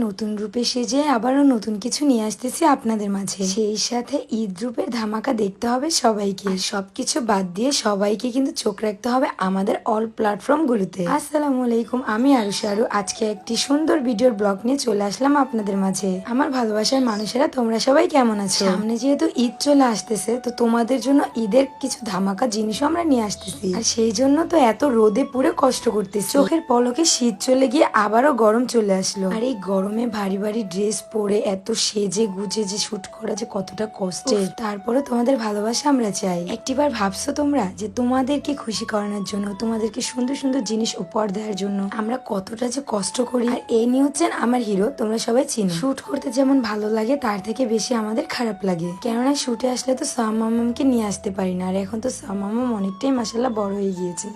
নতুন রূপে সেজে আবারও নতুন কিছু নিয়ে আসতেছি আপনাদের মাঝে। সেই সাথে ঈদ রূপের ধামাকা দেখতে হবে সবাইকে। সবকিছু বাদ দিয়ে সবাইকে কিন্তু চোখ রাখতে হবে আমাদের অল প্ল্যাটফর্ম গুলোতে। আসসালামু আলাইকুম, আমি আরুষা আরু। আজকে একটি সুন্দর ভিডিওর ব্লগ নিয়ে চলে আসলাম আপনাদের মাঝে। আমার ভালোবাসার মানুষেরা, তোমরা সবাই কেমন আছো? সামনে যেহেতু ঈদ চলে আসতেছে, তো তোমাদের জন্য ঈদের কিছু ধামাকা জিনিসও আমরা নিয়ে আসতেছি। আর সেই জন্য তো এত রোদে পুরো কষ্ট করতেছি। চোখের পলকে শীত চলে গিয়ে আবারও গরম চলে আসলো। আর এই গরমে ভারী ভারী ড্রেস পরে এত সেজে গুজে যে শুট করা যে কতটা কষ্টের, তারপরে তোমাদের ভালোবাসা আমরা চাই। একটিবার ভাবছো তোমরা যে তোমাদেরকে খুশি করানোর জন্য, তোমাদেরকে সুন্দর সুন্দর জিনিস উপহার দেওয়ার জন্য আমরা কতটা যে কষ্ট করি? আর এই নিয়ে হচ্ছেন আমার হিরো, তোমরা সবাই চিনো। শুট করতে যেমন ভালো লাগে, তার থেকে বেশি আমাদের খারাপ লাগে। কেননা শুটে আসলে তো সামামকে নিয়ে আসতে পারি না। আর এখন তো সামাম অনেকটাই মাসাল্লাহ বড় হয়ে গিয়েছে।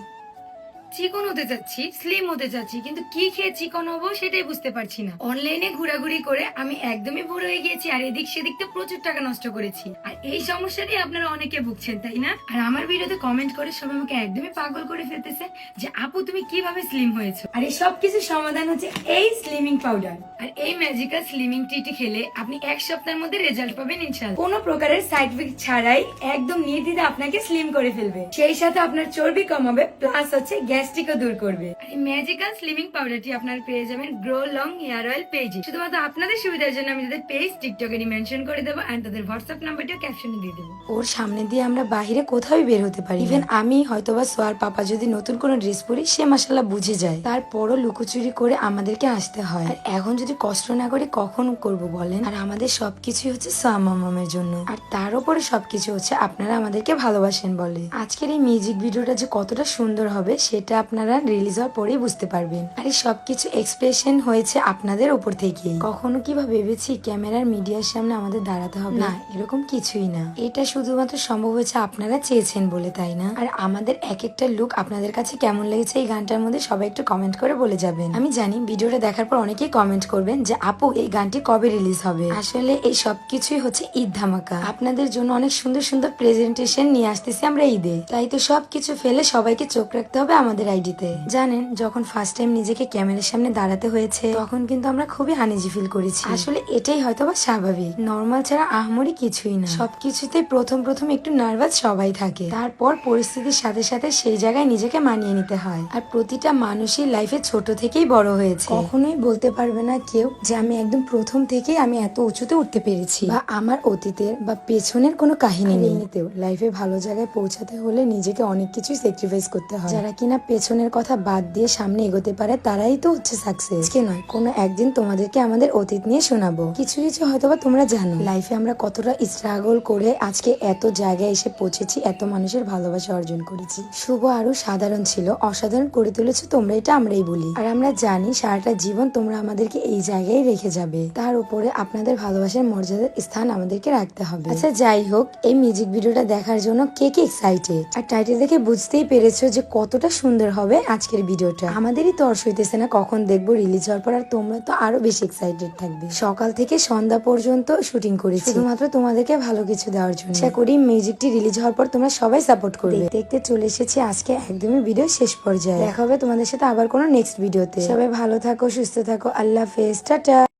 চিকন হতে যাচ্ছি, স্লিম হতে যাচ্ছি, কিন্তু কি খেয়ে চিকন হবো সেটাই বুঝতে পারছি না। অনলাইনে ঘোরাঘুরি করে আমি একদমই বুড়ো হয়ে গিয়েছি, আর এদিক সেদিক তো প্রচুর টাকা নষ্ট করেছি। আর এই সমস্যাটি আপনারা অনেকে ভুগছেন, তাই না? আর আমার ভিডিওতে কমেন্ট করে সবাই আমাকে একদমই পাগল করে ফেলতেছে যে আপু তুমি কিভাবে স্লিম হয়েছো। আর এই সব কিছু সমাধান হচ্ছে এই স্লিমিং পাউডার। আর এই ম্যাজিক্যাল স্লিমিং টিটি খেলে আপনি এক সপ্তাহের মধ্যে রেজাল্ট পাবেন ইনশাআল্লাহ। কোনো প্রকারের সাইড ইফেক্ট ছাড়াই একদম নির্দ্বিধায় আপনাকে স্লিম করে ফেলবে। সেই সাথে আপনার চর্বি কমাবে, প্লাস হচ্ছে গ্যাস্ট্রিকও দূর করবে। এই ম্যাজিক্যাল স্লিমিং পাউডারটি আপনারা পেয়ে যাবেন গ্রো লং হেয়ার অয়েল পেজে। শুধুমাত্র আপনাদের সুবিধার জন্য আমি তাদের পেজ টিকটকে মেনশন করে দেবো, আর তাদের হোয়াটসঅ্যাপ নাম্বারটিও ক্যাপশনে দিয়ে দেবো। ওর সামনে দিয়ে আমরা বাহিরে কোথাও বের হতে পারি। ইভেন আমি হয়তোবা সোয়ার পাপা যদি নতুন কোনো ড্রেস পরি, সে মাসাল্লাহ বুঝে যায়। তারপরও লুকোচুরি করে আমাদেরকে আসতে হয়। আর এখন যদি কষ্ট না করে কখন করব বলেন? আর আমাদের সবকিছুই হচ্ছে সামামের জন্য, আর তার উপরে সবকিছু হচ্ছে আপনারা আমাদেরকে ভালোবাসেন বলে। আজকের এই মিউজিক ভিডিওটা যে কতটা সুন্দর হবে সেটা আপনারা রিলিজ হওয়ার পরেই বুঝতে পারবেন। আর এই সবকিছু এক্সপ্রেশন হয়েছে আপনাদের উপর থেকে। কখনো কিভাবে ভেবেছি ক্যামেরার মিডিয়ার সামনে আমাদের দাঁড়াতে হবে? না, এরকম কিছুই না। এটা শুধুমাত্র সম্ভব হয়েছে আপনারা চেয়েছেন বলে, তাই না? আর আমাদের এক একটা লুক আপনাদের কাছে কেমন লেগেছে এই গানটার মধ্যে সবাই একটু কমেন্ট করে বলে যাবেন। আমি জানি ভিডিওটা দেখার পর অনেকেই কমেন্ট করবেন যে আপু এই গানটি কবে রিলিজ হবে। আসলে এই সবকিছুই হচ্ছে ঈদ ধামাকা। আপনাদের জন্য অনেক সুন্দর সুন্দর প্রেজেন্টেশন নিয়ে আসতেছি আমরা ঈদে। তাই তো সবকিছু ফেলে সবাইকে চোখ রাখতে হবে আমাদের আইডিতে। জানেন, যখন ফার্স্ট টাইম নিজেকে ক্যামেরার সামনে দাঁড়াতে হয়েছে, তখন কিন্তু আমরা খুবই আনইজি ফিল করেছি। আসলে এটাই হয়তোবা স্বাভাবিক, নর্মাল ছাড়া আহামরি কিছুই না। সবকিছুতে প্রথম প্রথম একটু নার্ভাস সবাই থাকে, তারপর পরিস্থিতির সাথে সাথে সেই জায়গায় নিজেকে মানিয়ে নিতে হয়। আর প্রতিটা মানুষই লাইফে ছোট থেকেই বড় হয়েছে। কখনোই বলতে পারবে না কেউ যে আমি একদম প্রথম থেকেই আমি এত উঁচুতে উঠতে পেরেছি, বা আমার অতীতের বা পেছনের কোনো কাহিনী নেই। এমনিতেও লাইফে ভালো জায়গায় পৌঁছাতে হলে নিজেকে অনেক কিছুই স্যাক্রিফাইস করতে হয়। যারা কিনা পেছনের কথা বাদ দিয়ে সামনে এগোতে পারে, তারাই তো হচ্ছে সাকসেস। কে নয়, কোনো একদিন তোমাদেরকে আমাদের অতীত নিয়ে শোনাবো। কিছু কিছু হয়তোবা তোমরা জানো লাইফে আমরা কতটা স্ট্রাগল করে আজকে এত জায়গায় এসে পৌঁছেছি, এত মানুষের ভালোবাসা অর্জন করেছি। শুভ আরো সাধারণ ছিল, অসাধারণ করে তুলেছো তোমরা, এটা আমরাই বলি। আর আমরা জানি সারাটা জীবন তোমরা আমাদেরকে এই জায়গায় রেখে যাবে। তার উপরে আপনাদের ভালোবাসার মর্যাদার স্থান আমাদেরকে রাখতে হবে। আচ্ছা যাই হোক, এই মিউজিক ভিডিওটা দেখার জন্য কে কে এক্সাইটেড? আর টাইটেল দেখে বুঝতেই পেরেছো যে কতটা সুন্দর হবে আজকের ভিডিওটা। আমাদেরই তর্স হইতেছে না কখন দেখবো রিলিজ হওয়ার পর। আর তোমরা তো আরো বেশি এক্সাইটেড থাকবে। সকাল থেকে সন্ধ্যা পর্যন্ত শুটিং করেছি শুধুমাত্র তোমাদেরকে ভালো কিছু দেওয়ার জন্য। আশা করি মিউজিকটি রিলিজ হওয়ার পর তোমরা সবাই সাপোর্ট করবে। দেখতে চলে এসেছি আজকে একদমই ভিডিও শেষ পর্যায়ে। দেখা হবে তোমাদের সাথে আবার কোনো নেক্সট ভিডিওতে। সবাই ভালো থাকো, সুস্থ থাকো, আল্লাহ হাফেজ, টাটা।